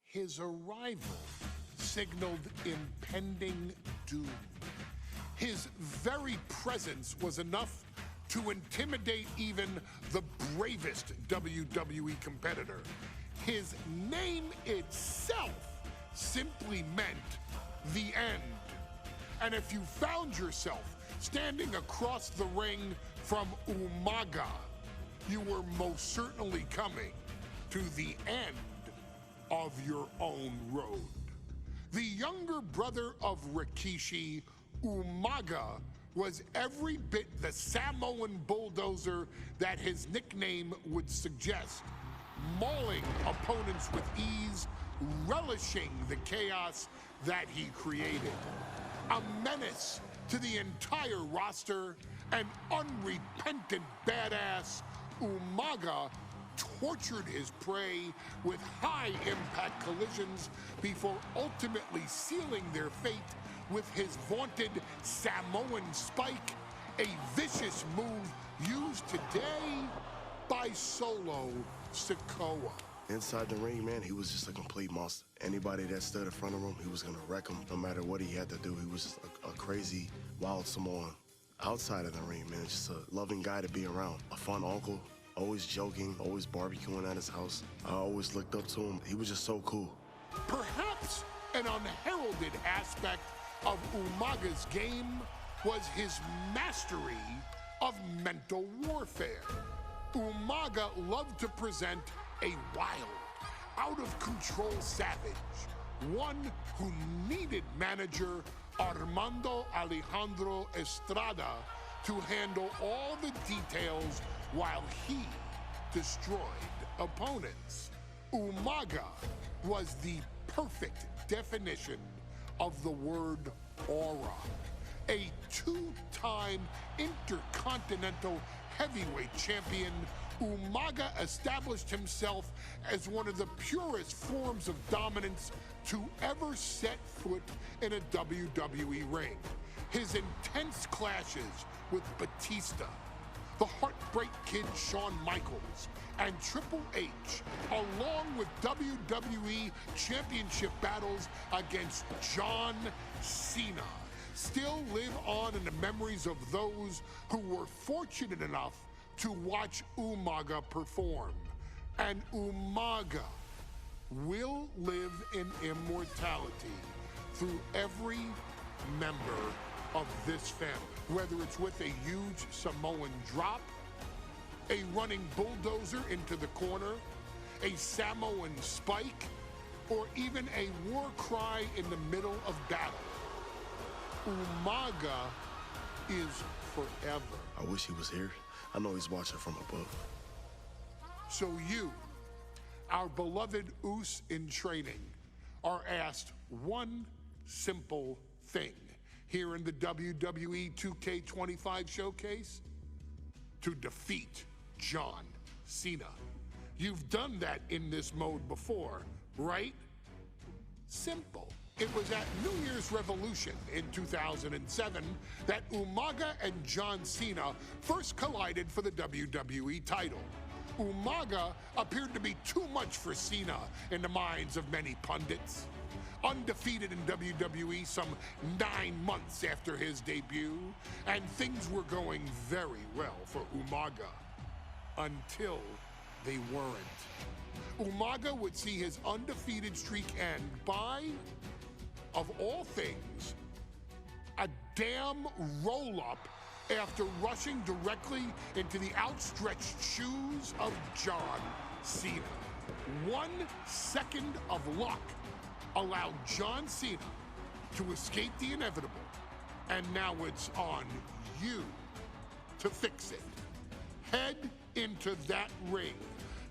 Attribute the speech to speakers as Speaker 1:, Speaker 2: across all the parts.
Speaker 1: His arrival signaled impending doom. His very presence was enough to intimidate even the bravest WWE competitor. His name itself simply meant the end. And if you found yourself standing across the ring from Umaga, you were most certainly coming to the end of your own road. The younger brother of Rikishi, Umaga, was every bit the Samoan bulldozer that his nickname would suggest, mauling opponents with ease, relishing the chaos that he created. A menace to the entire roster, an unrepentant badass, Umaga tortured his prey with high-impact collisions before ultimately sealing their fate with his vaunted Samoan spike, a vicious move used today by Solo Sikoa.
Speaker 2: Inside the ring, man, he was just a complete monster. Anybody that stood in front of him, he was gonna wreck him no matter what he had to do. He was just a crazy, wild Samoan. Outside of the ring, man, just a loving guy to be around. A fun uncle, always joking, always barbecuing at his house. I always looked up to him. He was just so cool.
Speaker 1: Perhaps an unheralded aspect of Umaga's game was his mastery of mental warfare. Umaga loved to present a wild, out-of-control savage, one who needed manager Armando Alejandro Estrada to handle all the details while he destroyed opponents. Umaga was the perfect definition of the word aura. A two-time intercontinental heavyweight champion, Umaga established himself as one of the purest forms of dominance to ever set foot in a WWE ring. His intense clashes with Batista, the Heartbreak Kid Shawn Michaels, and Triple H, along with WWE Championship battles against John Cena, still live on in the memories of those who were fortunate enough to watch Umaga perform. And Umaga will live in immortality through every member of this family, whether it's with a huge Samoan drop, a running bulldozer into the corner, a Samoan spike, or even a war cry in the middle of battle. Umaga is forever.
Speaker 2: I wish he was here. I know he's watching from above.
Speaker 1: So you, our beloved Us in training, are asked one simple thing here in the WWE 2K25 showcase: to defeat John Cena. You've done that in this mode before, right? Simple. It was at New Year's Revolution in 2007 that Umaga and John Cena first collided for the WWE title. Umaga appeared to be too much for Cena in the minds of many pundits. Undefeated in WWE some 9 months after his debut, and things were going very well for Umaga. Until they weren't. Umaga would see his undefeated streak end by, of all things, a damn roll-up after rushing directly into the outstretched shoes of John Cena. 1 second of luck allowed John Cena to escape the inevitable, and now it's on you to fix it. Head into that ring,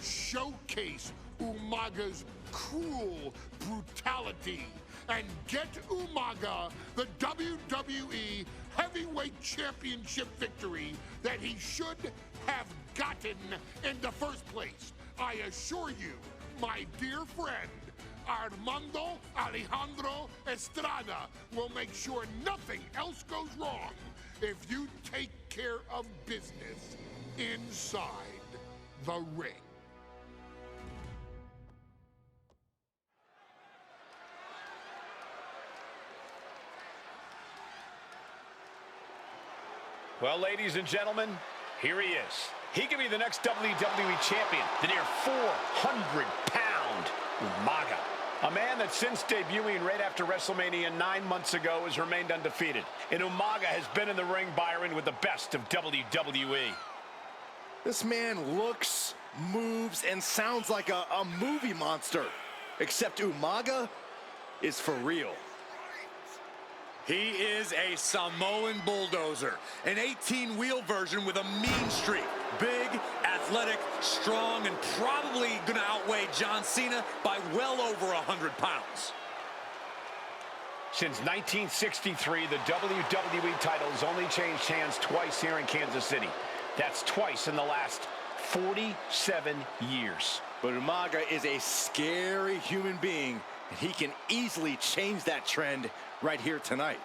Speaker 1: showcase Umaga's cruel brutality, and get Umaga the WWE Heavyweight Championship victory that he should have gotten in the first place. I assure you, my dear friend, Armando Alejandro Estrada will make sure nothing else goes wrong if you take care of business inside the ring.
Speaker 3: Well, ladies and gentlemen, here he is. He could be the next WWE champion, the near 400-pound Umaga. A man that since debuting right after WrestleMania 9 months ago has remained undefeated. And Umaga has been in the ring, Byron, with the best of WWE.
Speaker 4: This man looks, moves, and sounds like a movie monster. Except Umaga is for real.
Speaker 5: He is a Samoan bulldozer, an 18-wheel version with a mean streak. Big, athletic, strong, and probably going to outweigh John Cena by well over 100 pounds.
Speaker 3: Since 1963, the WWE title has only changed hands twice here in Kansas City. That's twice in the last 47 years.
Speaker 4: But Umaga is a scary human being, and he can easily change that trend right here tonight.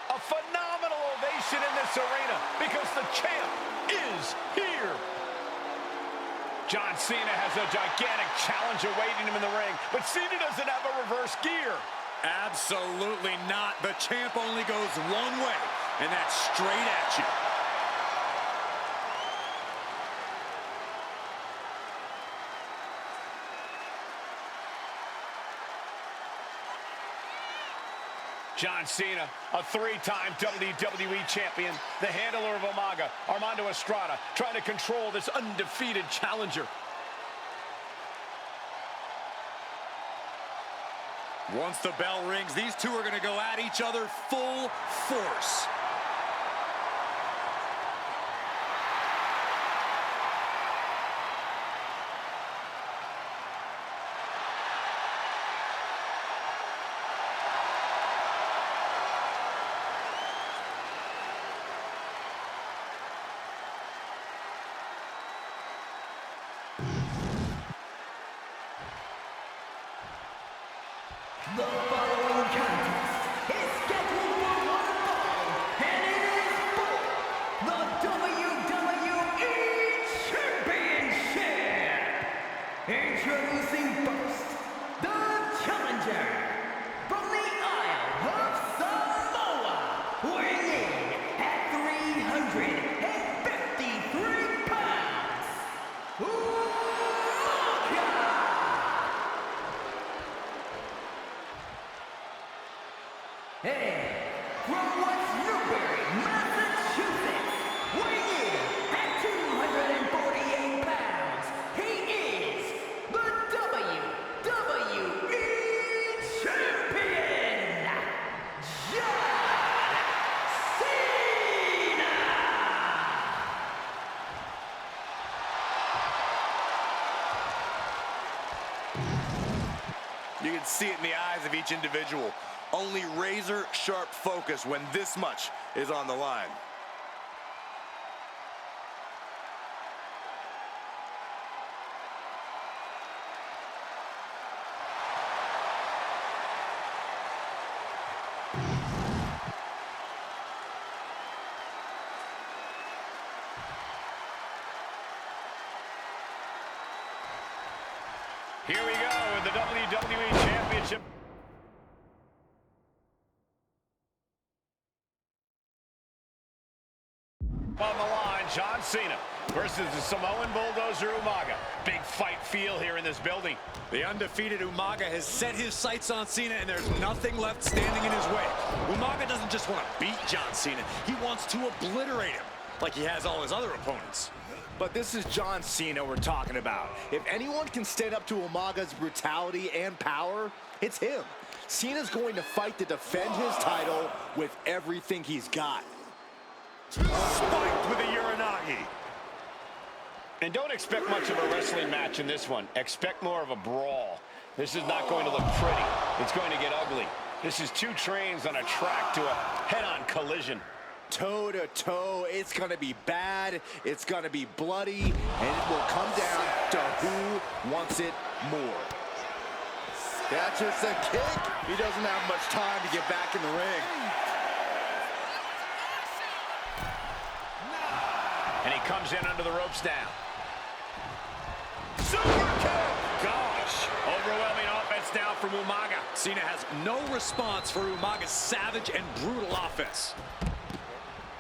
Speaker 3: A phenomenal ovation in this arena because the champ is here. John Cena has a gigantic challenge awaiting him in the ring, but Cena doesn't have a reverse gear.
Speaker 5: Absolutely not. The champ only goes one way, and that's straight at you.
Speaker 3: John Cena, a three-time WWE champion, the handler of Umaga, Armando Estrada, trying to control this undefeated challenger.
Speaker 5: Once the bell rings, these two are going to go at each other full force.
Speaker 6: The following contest is scheduled for one fall, and it is for the WWE Championship. Introducing first, the challenger from the Isle of Samoa, weighing in at 353 pounds, Umaga. And from West Newbury, Massachusetts, weighing in at 248 pounds, he is the WWE Champion, John Cena!
Speaker 4: You can see it in the eyes of each individual. Only razor-sharp focus when this much is on the line.
Speaker 3: Here we go with the WWE Championship. On the line, John Cena versus the Samoan bulldozer Umaga. Big fight feel here in this building.
Speaker 5: The undefeated Umaga has set his sights on Cena, and there's nothing left standing in his way. Umaga doesn't just want to beat John Cena. He wants to obliterate him, like he has all his other opponents.
Speaker 4: But this is John Cena we're talking about. If anyone can stand up to Umaga's brutality and power, it's him. Cena's going to fight to defend his title with everything he's got.
Speaker 5: Spiked with a Uranagi.
Speaker 3: And don't expect much of a wrestling match in this one. Expect more of a brawl. This is not going to look pretty. It's going to get ugly. This is two trains on a track to a head-on collision.
Speaker 4: Toe-to-toe, it's going to be bad, it's going to be bloody, and it will come down to who wants it more. Catches the kick. He doesn't have much time to get back in the ring.
Speaker 3: And he comes in under the ropes now. Super kick! Gosh! Overwhelming offense now from Umaga.
Speaker 5: Cena has no response for Umaga's savage and brutal offense.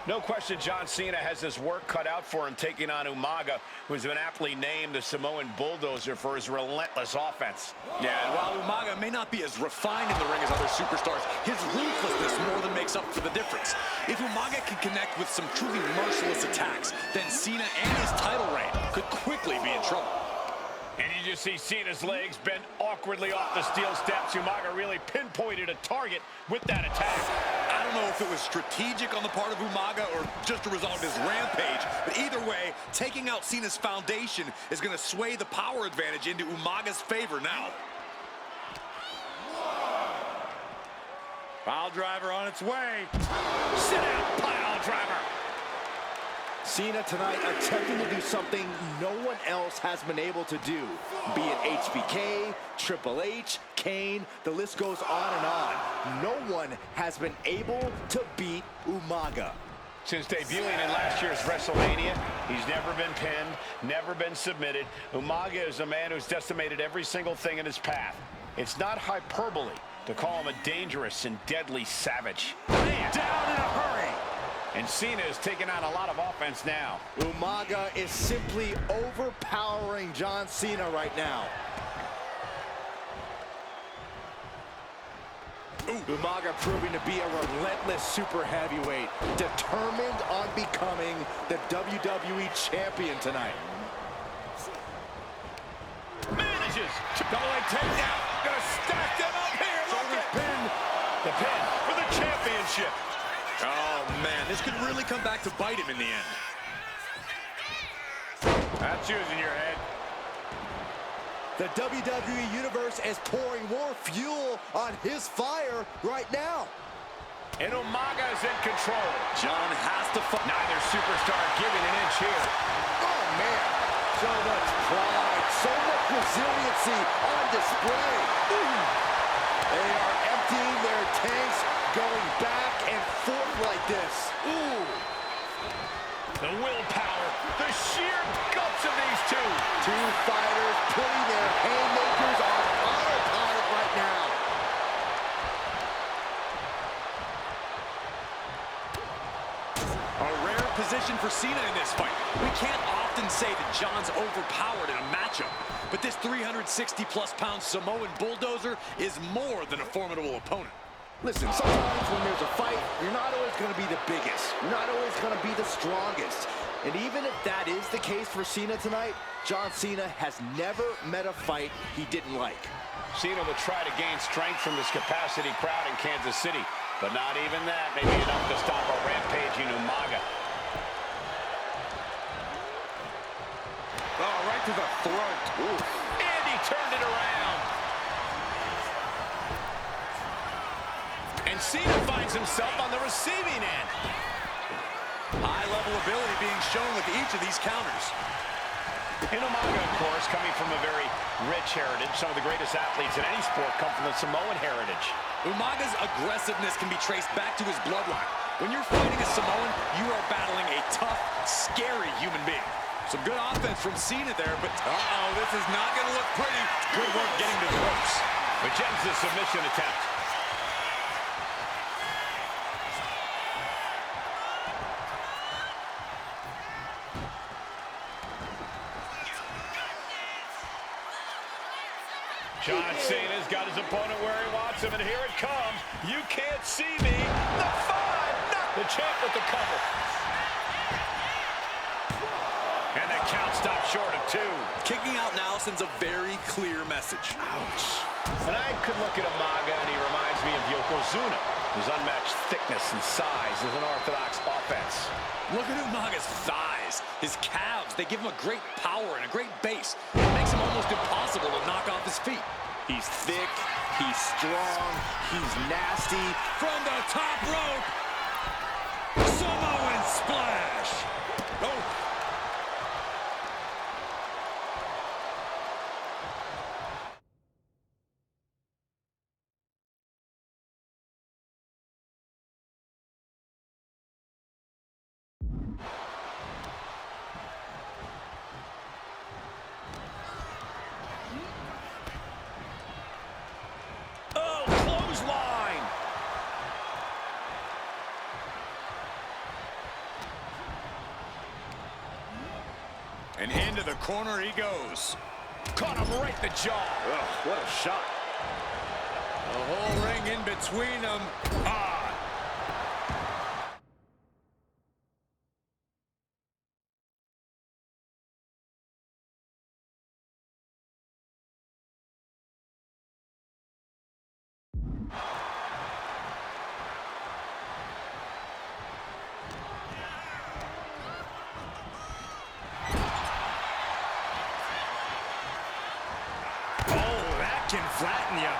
Speaker 3: No question John Cena has his work cut out for him taking on Umaga, who's been aptly named the Samoan Bulldozer for his relentless offense.
Speaker 5: Yeah, and while Umaga may not be as refined in the ring as other superstars, his ruthlessness more than makes up for the difference. If Umaga can connect with some truly merciless attacks, then Cena and his title reign could quickly be in trouble.
Speaker 3: And you just see Cena's legs bent awkwardly off the steel steps. Umaga really pinpointed a target with that attack.
Speaker 5: I don't know if it was strategic on the part of Umaga or just a result of his rampage, but either way, taking out Cena's foundation is going to sway the power advantage into Umaga's favor now. Pile driver on its way.
Speaker 3: Sit down, pile driver.
Speaker 4: Cena tonight attempting to do something no one else has been able to do. Be it HBK, Triple H, Kane, the list goes on and on. No one has been able to beat Umaga.
Speaker 3: Since debuting in last year's WrestleMania, he's never been pinned, never been submitted. Umaga is a man who's decimated every single thing in his path. It's not hyperbole to call him a dangerous and deadly savage. Man.
Speaker 5: Down in a hurry.
Speaker 3: And Cena is taking on a lot of offense now.
Speaker 4: Umaga is simply overpowering John Cena right now. Umaga proving to be a relentless super heavyweight, determined on becoming the WWE champion tonight.
Speaker 3: Manages to double leg takedown. Gonna stack them up here. Look at pin. The pin for the championship.
Speaker 5: Oh, man, this could really come back to bite him in the end.
Speaker 3: That's using your head.
Speaker 4: The WWE Universe is pouring more fuel on his fire right now.
Speaker 3: And Umaga is in control.
Speaker 5: John has to fight.
Speaker 3: Neither superstar giving an inch here.
Speaker 4: Oh, man. So much pride, so much resiliency on display. They are emptying their tanks, going back and forth like this. Ooh.
Speaker 3: The willpower, the sheer guts of these two.
Speaker 4: Two fighters putting their haymakers on autopilot right now.
Speaker 5: A rare position for Cena in this fight. We can't often say that John's overpowered in a matchup, but this 360-plus pound Samoan Bulldozer is more than a formidable opponent.
Speaker 4: Listen, sometimes when there's a fight, you're not always going to be the biggest. You're not always going to be the strongest. And even if that is the case for Cena tonight, John Cena has never met a fight he didn't like.
Speaker 3: Cena will try to gain strength from this capacity crowd in Kansas City, but not even that may be enough to stop a rampaging Umaga.
Speaker 5: Oh, right to the throat. Ooh.
Speaker 3: And he turned it around. And Cena finds himself on the receiving end.
Speaker 5: High-level ability being shown with each of these counters.
Speaker 3: And Umaga, of course, coming from a very rich heritage. Some of the greatest athletes in any sport come from the Samoan heritage.
Speaker 5: Umaga's aggressiveness can be traced back to his bloodline. When you're fighting a Samoan, you are battling a tough, scary human being. Some good offense from Cena there, but uh-oh, this is not going to look pretty. Good work getting to the ropes.
Speaker 3: Rejects the submission attempt. John Cena's got his opponent where he wants him, and here it comes. You can't see me. The 5, the champ with the cover. And the count stopped short of 2.
Speaker 5: Kicking out now sends a very clear message.
Speaker 3: Ouch. And I could look at Umaga, and he reminds me of Yokozuna, whose unmatched thickness and size is an orthodox offense.
Speaker 5: Look at Umaga's thighs, his calves. They give him a great power and a great base. It makes him almost impossible to knock off his feet.
Speaker 4: He's thick, he's strong, he's nasty.
Speaker 5: From the top rope, Samoan splash. Oh. And into the corner he goes.
Speaker 3: Caught him right in the jaw.
Speaker 4: Ugh, what a shot.
Speaker 5: The whole ring in between them. Ah. Can flatten you.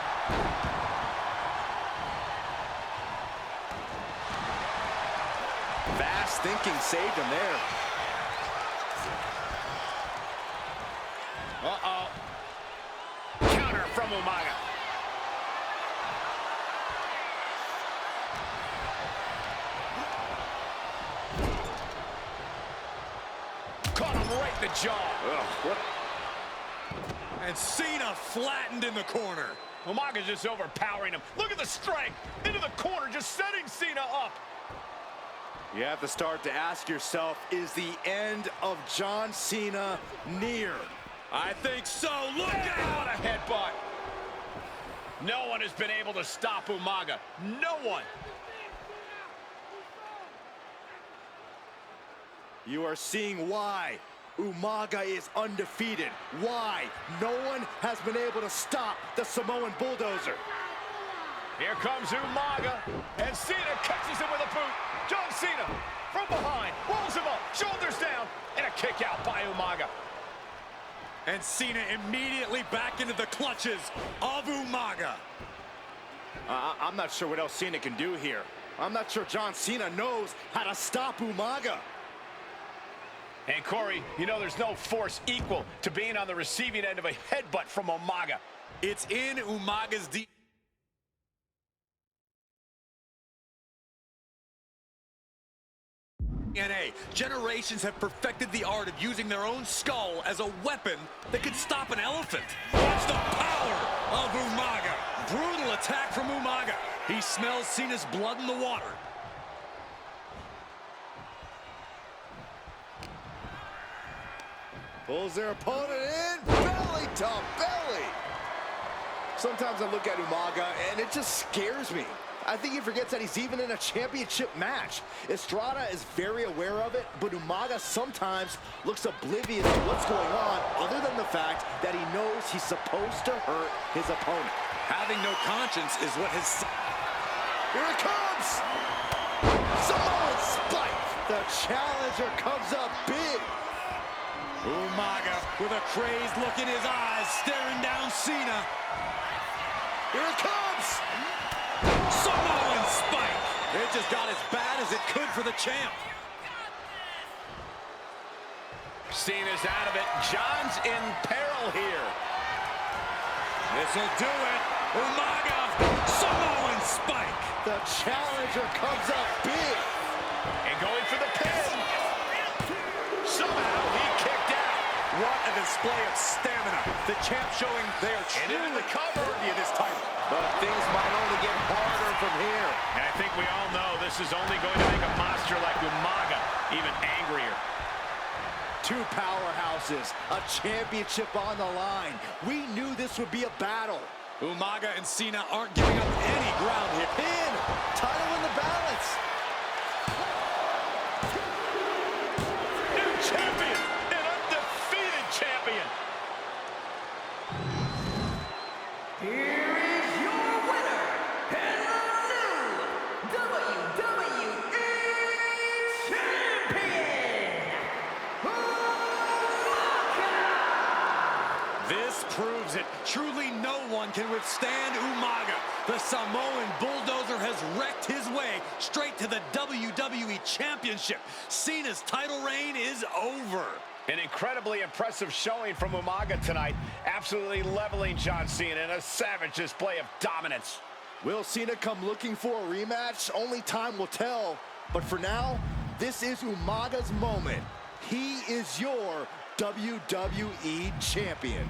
Speaker 4: Fast thinking saved him there.
Speaker 3: Uh-oh. Counter from Umaga. Caught him right in the jaw.
Speaker 4: Ugh, what?
Speaker 5: And Cena flattened in the corner.
Speaker 3: Umaga's just overpowering him. Look at the strength. Into the corner, just setting Cena up.
Speaker 4: You have to start to ask yourself, is the end of John Cena near?
Speaker 5: I think so. Look out!
Speaker 3: What a headbutt. No one has been able to stop Umaga. No one.
Speaker 4: You are seeing why Umaga is undefeated. Why no one has been able to stop the Samoan bulldozer.
Speaker 3: Here comes Umaga, and Cena catches him with a boot. John Cena from behind, rolls him up, shoulders down, and a kick out by Umaga.
Speaker 5: And Cena immediately back into the clutches of Umaga.
Speaker 4: I'm not sure what else Cena can do here. I'm not sure John Cena knows how to stop Umaga.
Speaker 3: And Corey, you know there's no force equal to being on the receiving end of a headbutt from Umaga.
Speaker 5: It's in Umaga's DNA. Generations have perfected the art of using their own skull as a weapon that could stop an elephant. Watch the power of Umaga. Brutal attack from Umaga. He smells Cena's blood in the water.
Speaker 4: Pulls their opponent in, belly to belly. Sometimes I look at Umaga and it just scares me. I think he forgets that he's even in a championship match. Estrada is very aware of it, but Umaga sometimes looks oblivious to what's going on, other than the fact that he knows he's supposed to hurt his opponent.
Speaker 5: Having no conscience is what has...
Speaker 4: Here it comes! Samoan spike! The challenger comes up big.
Speaker 5: Umaga with a crazed look in his eyes, staring down Cena.
Speaker 4: Here it comes!
Speaker 5: Samoan spike! It just got as bad as it could for the champ.
Speaker 3: Cena's out of it. John's in peril here.
Speaker 5: This'll do it. Umaga, Samoan spike.
Speaker 4: The challenger comes up big.
Speaker 3: And going for the pin. Somehow he kicked out.
Speaker 5: What a display of stamina. The champ showing they are truly worthy of this title.
Speaker 4: But things might only get harder from here.
Speaker 3: And I think we all know this is only going to make a monster like Umaga even angrier.
Speaker 4: Two powerhouses, a championship on the line. We knew this would be a battle.
Speaker 5: Umaga and Cena aren't giving up any ground here.
Speaker 4: Pin, title in the balance.
Speaker 3: New champion, an undefeated champion.
Speaker 6: Here is your winner, and the new WWE Champion, Umaga!
Speaker 5: This proves it. Truly no one can withstand Umaga. The Samoan bulldozer has wrecked his way straight to the WWE Championship. Cena's title reign is over.
Speaker 3: An incredibly impressive showing from Umaga tonight, absolutely leveling John Cena in a savage display of dominance.
Speaker 4: Will Cena come looking for a rematch? Only time will tell. But for now, this is Umaga's moment. He is your WWE Champion.